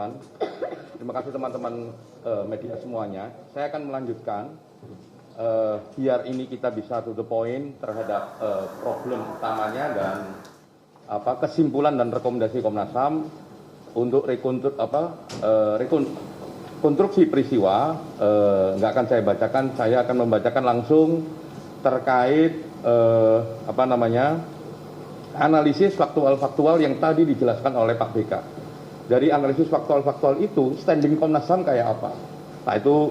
Irfan. Terima kasih teman-teman media semuanya. Saya akan melanjutkan biar ini kita bisa to the point terhadap problem utamanya dan kesimpulan dan rekomendasi Komnas HAM untuk rekonstruksi peristiwa. Nggak akan saya bacakan, saya akan membacakan langsung terkait analisis faktual-faktual yang tadi dijelaskan oleh Pak BK. Dari analisis faktual-faktual itu, standing Komnas HAM kayak apa? Nah itu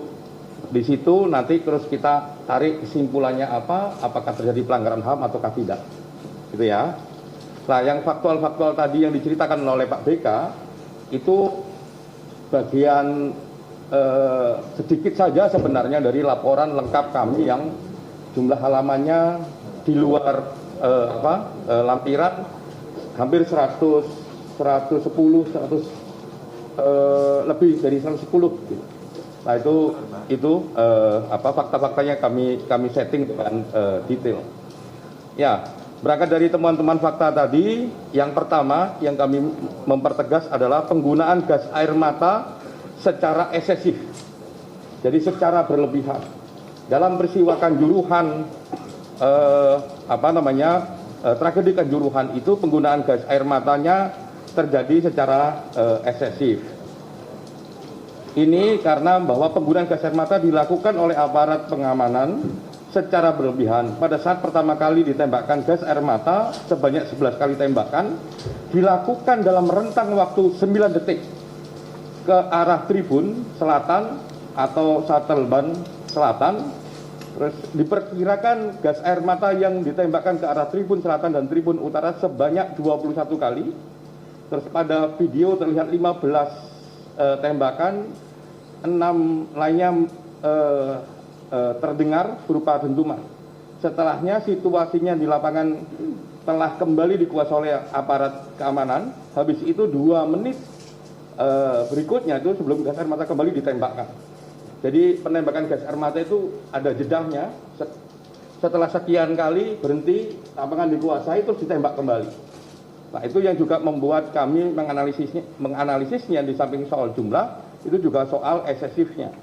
di situ nanti terus kita tarik kesimpulannya apakah terjadi pelanggaran HAM ataukah tidak, gitu ya. Nah yang faktual-faktual tadi yang diceritakan oleh Pak BK itu bagian sedikit saja sebenarnya dari laporan lengkap kami yang jumlah halamannya di luar lampiran hampir 110, lebih dari 110 gitu. Nah itu fakta-faktanya kami setting dengan detail. Ya, berangkat dari temuan-temuan fakta tadi, yang pertama yang kami mempertegas adalah penggunaan gas air mata secara eksesif. Jadi secara berlebihan. Dalam peristiwa Kanjuruhan tragedi Kanjuruhan itu penggunaan gas air matanya terjadi secara eksesif. Ini karena bahwa penggunaan gas air mata dilakukan oleh aparat pengamanan secara berlebihan. Pada saat pertama kali ditembakkan gas air mata sebanyak 11 kali tembakan dilakukan dalam rentang waktu 9 detik ke arah tribun selatan atau Satelban selatan. Terus diperkirakan gas air mata yang ditembakkan ke arah tribun selatan dan tribun utara sebanyak 21 kali. Terus pada video terlihat 15 tembakan, 6 lainnya terdengar berupa dentuman. Setelahnya situasinya di lapangan telah kembali dikuasai oleh aparat keamanan. Habis itu 2 menit berikutnya itu sebelum gas air mata kembali ditembakkan. Jadi penembakan gas air mata itu ada jedahnya. Setelah sekian kali berhenti, lapangan dikuasai terus ditembak kembali. Nah itu yang juga membuat kami menganalisisnya di samping soal jumlah, itu juga soal eksesifnya.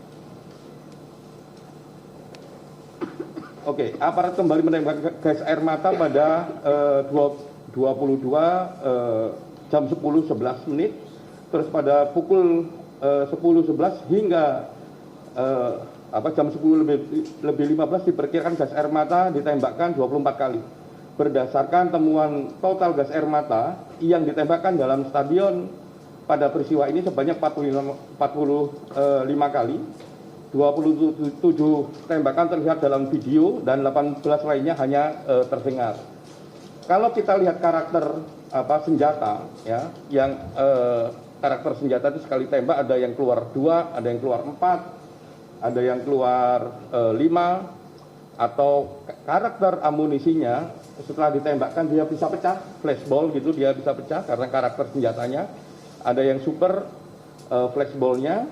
Oke, aparat kembali menembak gas air mata pada 22 jam 10.11 menit, terus pada pukul 10.11 hingga jam 10 lebih 15 diperkirakan gas air mata ditembakkan 24 kali. Berdasarkan temuan total gas air mata yang ditembakkan dalam stadion pada peristiwa ini sebanyak 45 kali. 27 tembakan terlihat dalam video dan 18 lainnya hanya terdengar. Kalau kita lihat karakter senjata ya, yang karakter senjata itu sekali tembak ada yang keluar 2, ada yang keluar 4, ada yang keluar 5, atau karakter amunisinya setelah ditembakkan dia bisa pecah, flashball gitu dia bisa pecah karena karakter senjatanya. Ada yang super flashballnya.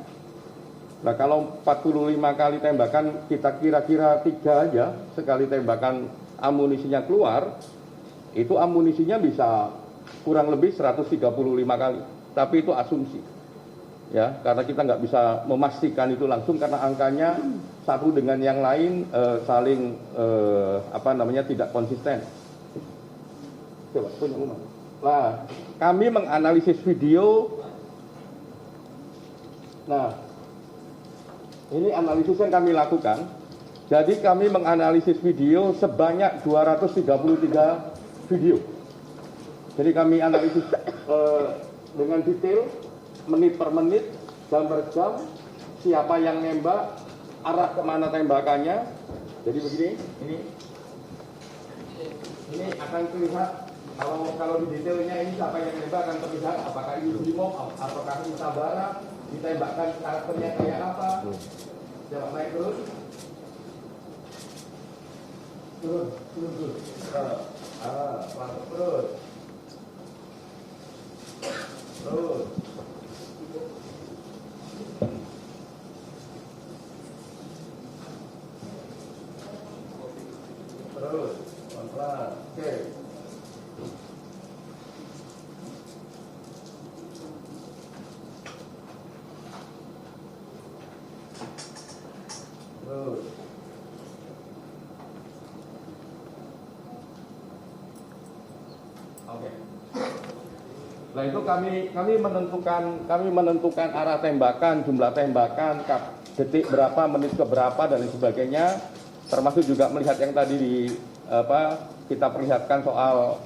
Nah kalau 45 kali tembakan kita kira-kira 3 aja sekali tembakan amunisinya keluar, itu amunisinya bisa kurang lebih 135 kali. Tapi itu asumsi. Ya, karena kita nggak bisa memastikan itu langsung karena angkanya satu dengan yang lain saling tidak konsisten. Coba punya umum. Nah, kami menganalisis video. Nah, ini analisis yang kami lakukan. Jadi kami menganalisis video sebanyak 233 video. Jadi kami analisis dengan detail, menit per menit, jam per jam, siapa yang nembak, arah kemana tembakannya. Jadi begini, ini akan terlihat kalau di detailnya ini siapa yang nembak akan terlihat apakah ini Brimob ataukah ini Sabara, ditembakkan karakternya kayak apa. Coba naik terus. Terus. Terus. Pelan-pelan. Oke. Nah itu kami menentukan arah tembakan, jumlah tembakan, detik berapa, menit ke berapa dan lain sebagainya. Termasuk juga melihat yang tadi kita perlihatkan soal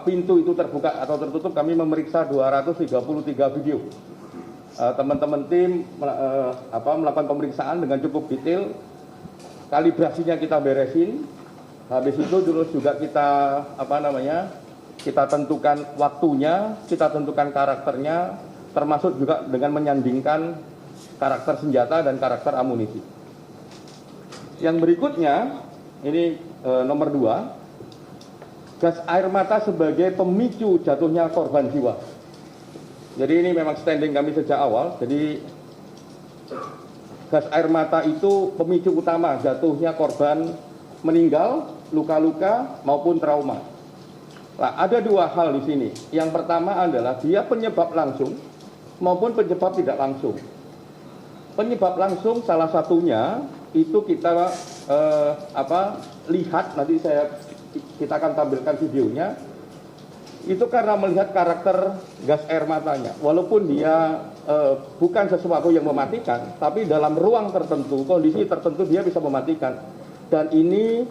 pintu itu terbuka atau tertutup. Kami memeriksa 233 video. Teman-teman tim melakukan pemeriksaan dengan cukup detail. Kalibrasinya kita beresin. Habis itu terus juga kita kita tentukan waktunya, kita tentukan karakternya, termasuk juga dengan menyandingkan karakter senjata dan karakter amunisi. Yang berikutnya, ini nomor 2, gas air mata sebagai pemicu jatuhnya korban jiwa. Jadi ini memang standing kami sejak awal. Jadi gas air mata itu pemicu utama jatuhnya korban meninggal, luka-luka maupun trauma. Nah, ada 2 hal di sini. Yang pertama adalah dia penyebab langsung maupun penyebab tidak langsung. Penyebab langsung salah satunya itu kita lihat, nanti kita akan tampilkan videonya. Itu karena melihat karakter gas air matanya. Walaupun dia bukan sesuatu yang mematikan, tapi dalam ruang tertentu, kondisi tertentu dia bisa mematikan. Dan ini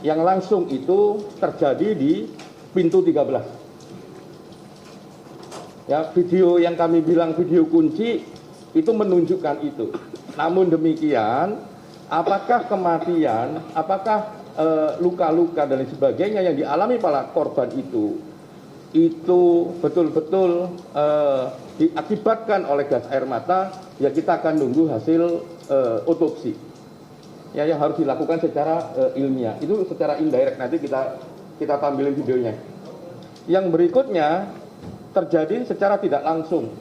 yang langsung itu terjadi di pintu 13. Ya, video yang kami bilang video kunci itu menunjukkan itu. Namun demikian, apakah kematian, apakah luka-luka dan lain sebagainya yang dialami para korban itu betul-betul diakibatkan oleh gas air mata, ya kita akan nunggu hasil otopsi. Ya, yang harus dilakukan secara ilmiah. Itu secara indirect, nanti kita tampilin videonya. Yang berikutnya terjadi secara tidak langsung.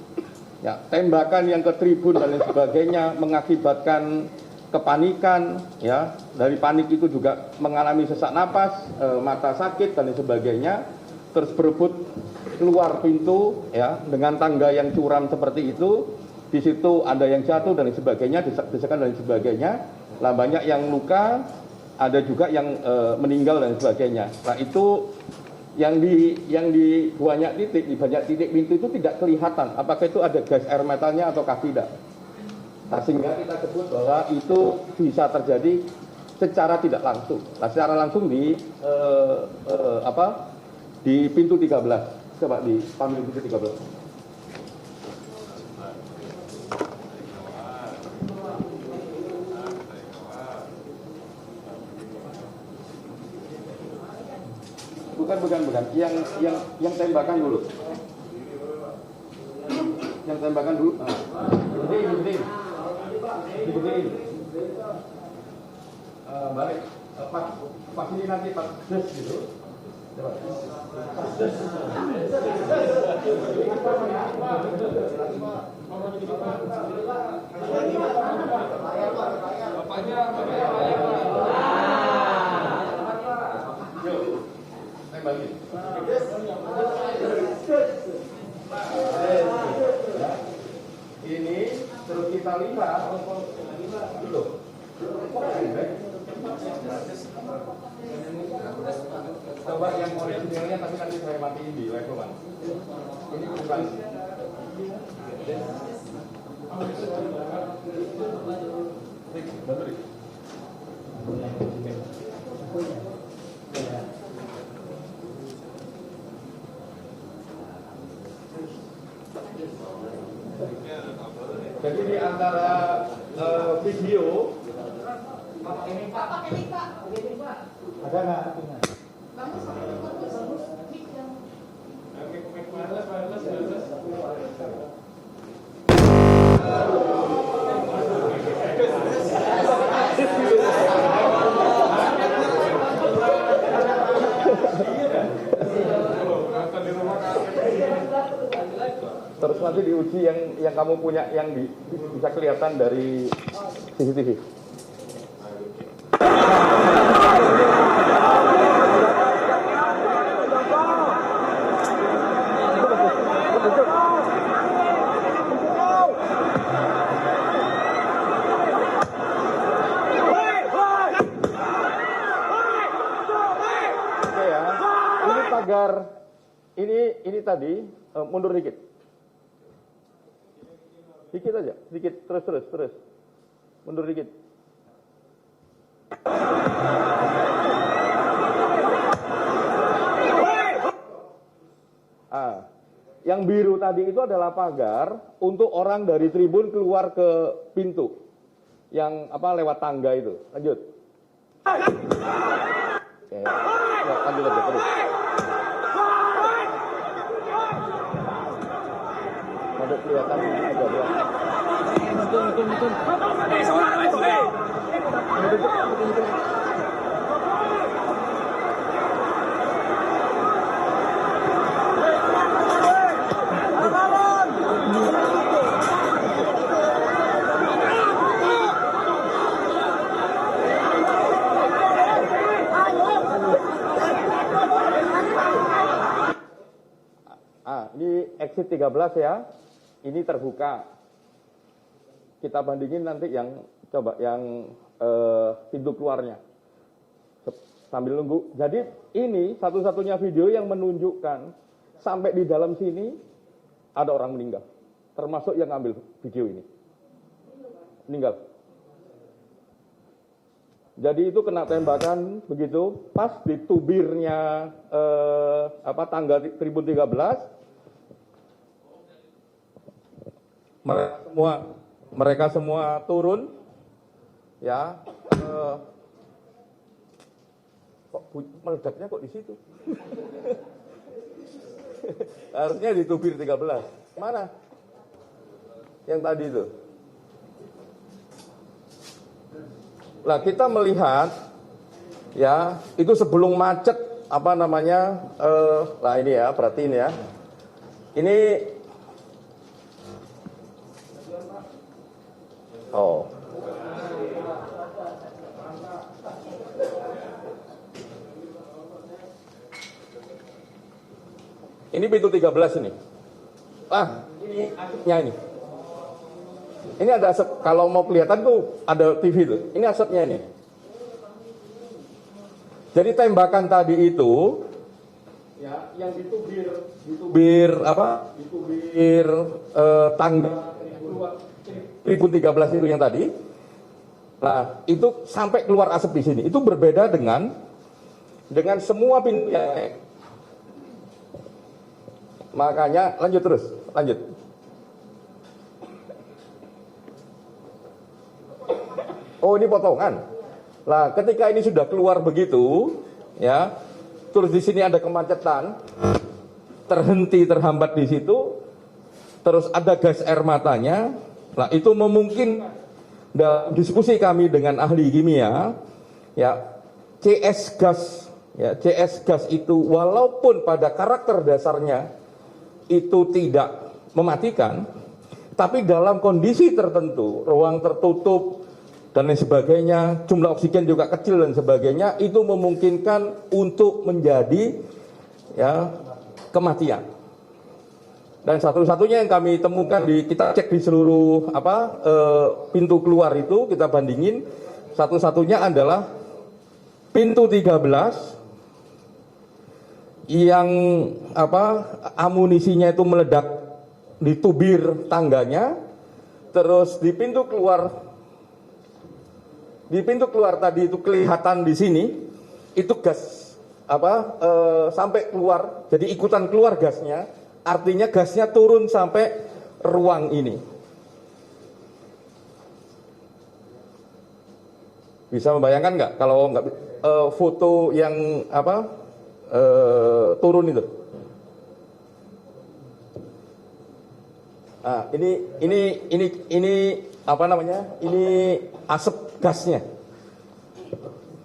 Ya, tembakan yang ke tribun dan lain sebagainya mengakibatkan kepanikan, ya. Dari panik itu juga mengalami sesak napas, mata sakit dan lain sebagainya. Terus berebut keluar pintu, ya, dengan tangga yang curam seperti itu. Di situ ada yang jatuh dan lain sebagainya, desakan dan lain sebagainya. Lah banyak yang luka, ada juga yang meninggal dan sebagainya. Nah itu yang di banyak titik pintu itu tidak kelihatan apakah itu ada gas air matanya ataukah tidak. Nah, sehingga kita sebut bahwa itu bisa terjadi secara tidak langsung. Nah, secara langsung di pintu 13. Coba di panel pintu 13. Bukan. Yang tembakan dulu. Yang tembakan dulu. Begini. Balik. Pas ini nanti pas des gitu. Coba. Tembakin. Ini terus kita lihat dulu. Coba yang originalnya tapi nanti saya matiin di level 1. Ini bukan. Jadi di antara video ini Pak. Ada nggak? Bagus. Terus nanti diuji yang kamu punya yang bisa kelihatan dari CCTV. Oke ya, ini ini tadi mundur dikit. Dikit aja, dikit, terus. Mundur dikit. Yang biru tadi itu adalah pagar untuk orang dari tribun keluar ke pintu yang lewat tangga itu. Lanjut. Oke. Ya, lanjut aja terus. Ada kelihatan juga dia. Betul. Ini exit 13 ya. Ini terbuka. Kita bandingin nanti yang pintu keluarnya. Sambil nunggu. Jadi ini satu-satunya video yang menunjukkan sampai di dalam sini ada orang meninggal. Termasuk yang ngambil video ini. Meninggal. Jadi itu kena tembakan begitu pas di tubirnya tangga tribun 13. Mereka semua turun, ya. Kok meledaknya kok di situ? Harusnya di tubir 13. Mana? Yang tadi itu. Nah, kita melihat, ya, itu sebelum macet, lah ini ya, perhatiin ya. Ini. Oh. Ini pintu 13 ini. Ini asapnya ini. Ini ada asap, kalau mau kelihatan tuh ada TV tuh. Ini asapnya ini. Jadi tembakan tadi itu ya yang di tubir tangga tribun 13 itu yang tadi. Nah, itu sampai keluar asap di sini. Itu berbeda dengan semua pintu yang lain. Makanya lanjut. Oh, ini potongan. Nah, ketika ini sudah keluar begitu, ya, terus di sini ada kemacetan, terhambat di situ, terus ada gas air matanya. Nah, itu memungkinkan dalam diskusi kami dengan ahli kimia, ya, CS gas itu walaupun pada karakter dasarnya itu tidak mematikan, tapi dalam kondisi tertentu, ruang tertutup dan lain sebagainya, jumlah oksigen juga kecil dan sebagainya, itu memungkinkan untuk menjadi, ya, kematian. Dan satu-satunya yang kami temukan kita cek di seluruh pintu keluar itu, kita bandingin, satu-satunya adalah pintu 13 yang amunisinya itu meledak di tubir tangganya, terus di pintu keluar tadi itu kelihatan di sini itu gas sampai keluar, jadi ikutan keluar gasnya. Artinya gasnya turun sampai ruang ini. Bisa membayangkan nggak kalau nggak foto yang turun itu? Nah, ini Ini asap gasnya.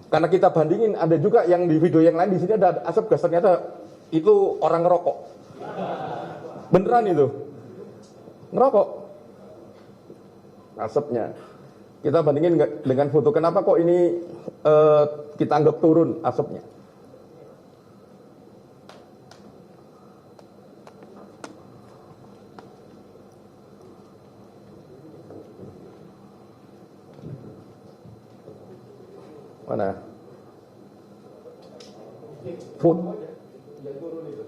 Karena kita bandingin, ada juga yang di video yang lain, di sini ada asap gas, ternyata itu orang ngerokok. Beneran itu ngerokok asapnya. Kita bandingin dengan foto, kenapa kok ini kita anggap turun asapnya. Mana foto yang turun itu?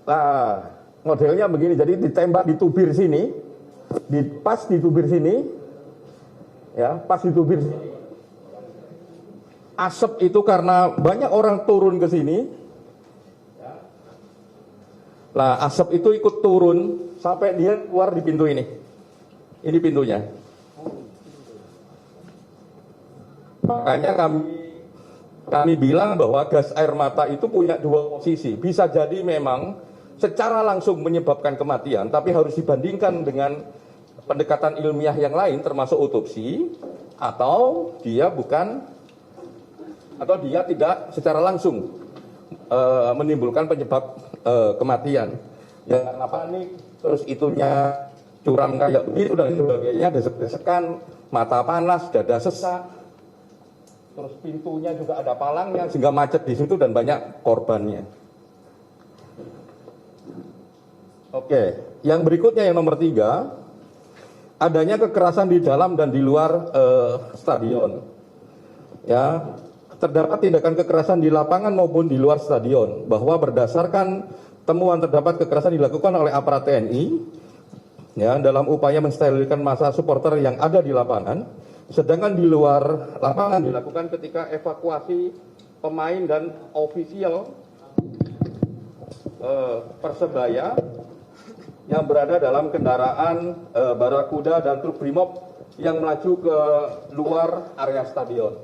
Nah, modelnya begini, jadi ditembak di tubir sini, pas di tubir sini, ya, pas di tubir sini. Asap itu karena banyak orang turun ke sini. Nah, asap itu ikut turun sampai dia keluar di pintu ini. Ini pintunya. Makanya kami bilang bahwa gas air mata itu punya dua posisi. Bisa jadi memang secara langsung menyebabkan kematian, tapi harus dibandingkan dengan pendekatan ilmiah yang lain termasuk otopsi, atau dia tidak secara langsung menimbulkan penyebab kematian. Ya karena panik, terus itunya curam kayak begitu dan sebagainya, desek-desekan, mata panas, dada sesak, terus pintunya juga ada palangnya sehingga macet di situ dan banyak korbannya. Oke, yang berikutnya yang nomor 3, adanya kekerasan di dalam dan di luar stadion. Ya, terdapat tindakan kekerasan di lapangan maupun di luar stadion. Bahwa berdasarkan temuan terdapat kekerasan dilakukan oleh aparat TNI, ya, dalam upaya mensterilkan massa supporter yang ada di lapangan. Sedangkan di luar lapangan dilakukan ketika evakuasi pemain dan ofisial Persebaya yang berada dalam kendaraan Barakuda dan truk Brimob yang melaju ke luar area stadion.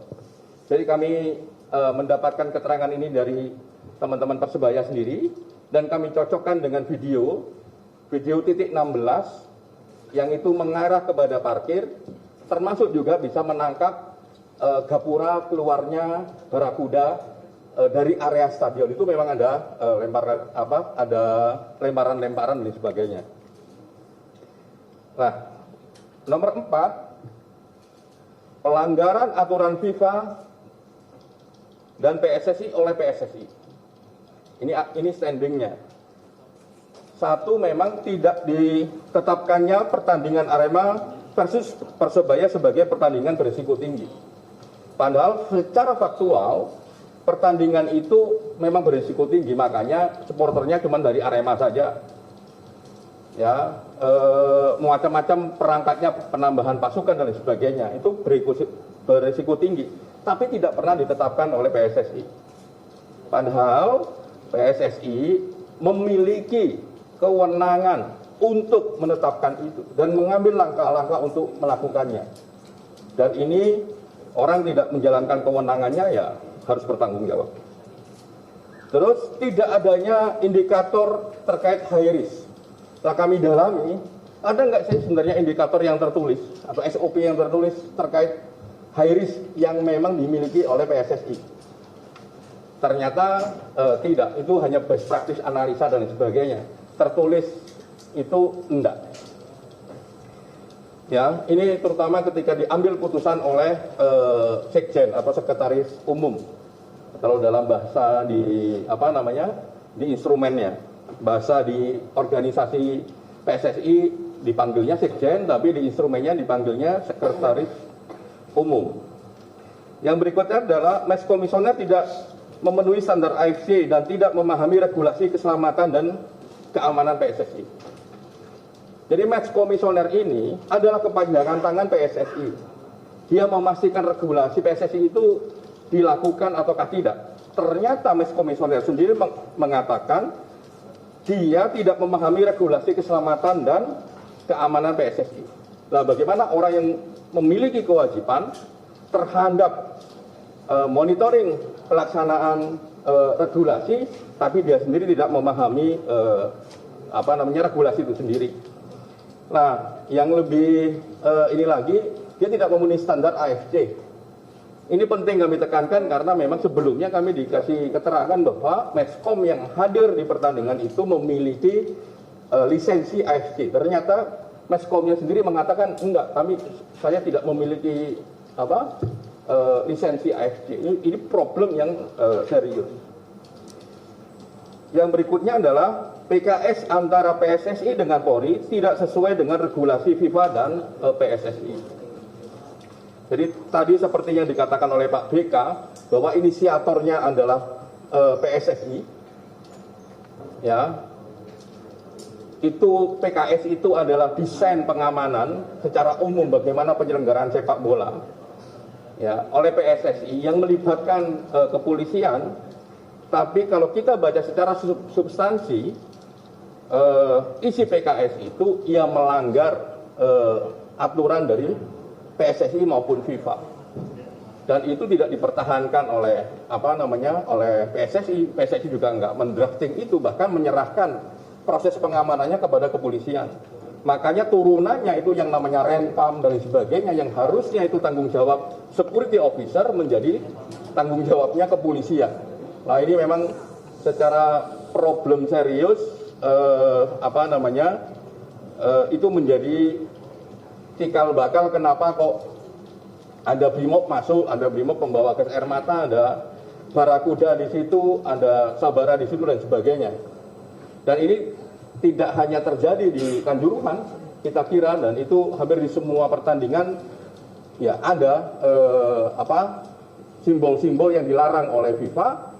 Jadi kami mendapatkan keterangan ini dari teman-teman Persebaya sendiri dan kami cocokkan dengan video titik 16 yang itu mengarah kepada parkir, termasuk juga bisa menangkap gapura keluarnya Barakuda dari area stadion. Itu memang ada lemparan-lemparan dan sebagainya. Nah, nomor 4, pelanggaran aturan FIFA dan PSSI oleh PSSI. Ini standingnya. 1, memang tidak ditetapkannya pertandingan Arema versus Persebaya sebagai pertandingan berisiko tinggi. Padahal secara faktual pertandingan itu memang berisiko tinggi, makanya supporternya cuma dari Arema saja. Ya, macam-macam perangkatnya, penambahan pasukan dan sebagainya, itu berisiko tinggi, tapi tidak pernah ditetapkan oleh PSSI. Padahal PSSI memiliki kewenangan untuk menetapkan itu dan mengambil langkah-langkah untuk melakukannya. Dan ini orang tidak menjalankan kewenangannya, ya harus bertanggung jawab. Terus tidak adanya indikator terkait high risk. Setelah kami dalami, ada nggak sih sebenarnya indikator yang tertulis atau SOP yang tertulis terkait high risk yang memang dimiliki oleh PSSI? Ternyata tidak, itu hanya best practice analisa dan sebagainya. Tertulis itu enggak. Ya, ini terutama ketika diambil putusan oleh Sekjen atau Sekretaris Umum. Kalau dalam bahasa di instrumennya, bahasa di organisasi PSSI dipanggilnya Sekjen, tapi di instrumennya dipanggilnya Sekretaris Umum. Yang berikutnya adalah Match Komisioner tidak memenuhi standar AFC dan tidak memahami regulasi keselamatan dan keamanan PSSI. Jadi Match Komisioner ini adalah kepanjangan tangan PSSI. Dia memastikan regulasi PSSI itu dilakukan ataukah tidak. Ternyata Match Komisioner sendiri mengatakan dia tidak memahami regulasi keselamatan dan keamanan PSSI. Nah, bagaimana orang yang memiliki kewajiban terhadap monitoring pelaksanaan regulasi, tapi dia sendiri tidak memahami regulasi itu sendiri. Nah, yang lebih ini lagi, dia tidak memenuhi standar AFC. Ini penting kami tekankan karena memang sebelumnya kami dikasih keterangan bahwa Matchcom yang hadir di pertandingan itu memiliki lisensi AFC. Ternyata Matchcomnya sendiri mengatakan enggak, saya tidak memiliki lisensi AFC. Ini problem yang serius. Yang berikutnya adalah PKS antara PSSI dengan Polri tidak sesuai dengan regulasi FIFA dan PSSI. Jadi tadi seperti yang dikatakan oleh Pak BK bahwa inisiatornya adalah PSSI, ya, itu PKS itu adalah desain pengamanan secara umum bagaimana penyelenggaraan sepak bola ya oleh PSSI yang melibatkan kepolisian. Tapi kalau kita baca secara substansi isi PKS itu ia melanggar aturan dari PSSI maupun FIFA, dan itu tidak dipertahankan oleh oleh PSSI. PSSI juga nggak mendrafting itu, bahkan menyerahkan proses pengamanannya kepada kepolisian. Makanya turunannya itu yang namanya Renpam dan sebagainya yang harusnya itu tanggung jawab security officer menjadi tanggung jawabnya kepolisian. Nah ini memang secara problem serius itu menjadi cikal bakal kenapa kok ada Brimob masuk, ada Brimob pembawa gas air mata, ada Barakuda di situ, ada Sabara di situ dan sebagainya. Dan ini tidak hanya terjadi di Kanjuruhan, kita kira, dan itu hampir di semua pertandingan ya ada simbol-simbol yang dilarang oleh FIFA,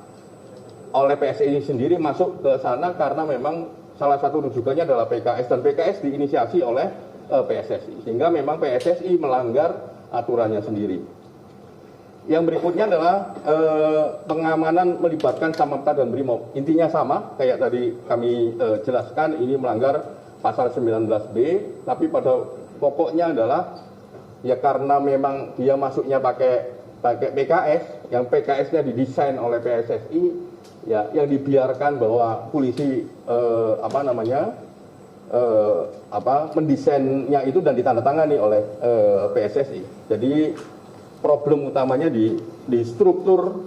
oleh PSSI sendiri masuk ke sana karena memang salah satu rujukannya adalah PKS, dan PKS diinisiasi oleh PSSI, sehingga memang PSSI melanggar aturannya sendiri. Yang berikutnya adalah pengamanan melibatkan Samapta dan Brimob. Intinya sama, kayak tadi kami jelaskan, ini melanggar pasal 19B, tapi pada pokoknya adalah ya karena memang dia masuknya pakai PKS, yang PKS-nya didesain oleh PSSI, ya yang dibiarkan bahwa polisi mendesainnya itu dan ditandatangani oleh PSSI. Jadi problem utamanya di struktur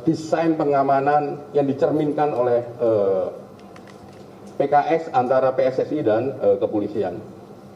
desain pengamanan yang dicerminkan oleh PKS antara PSSI dan kepolisian.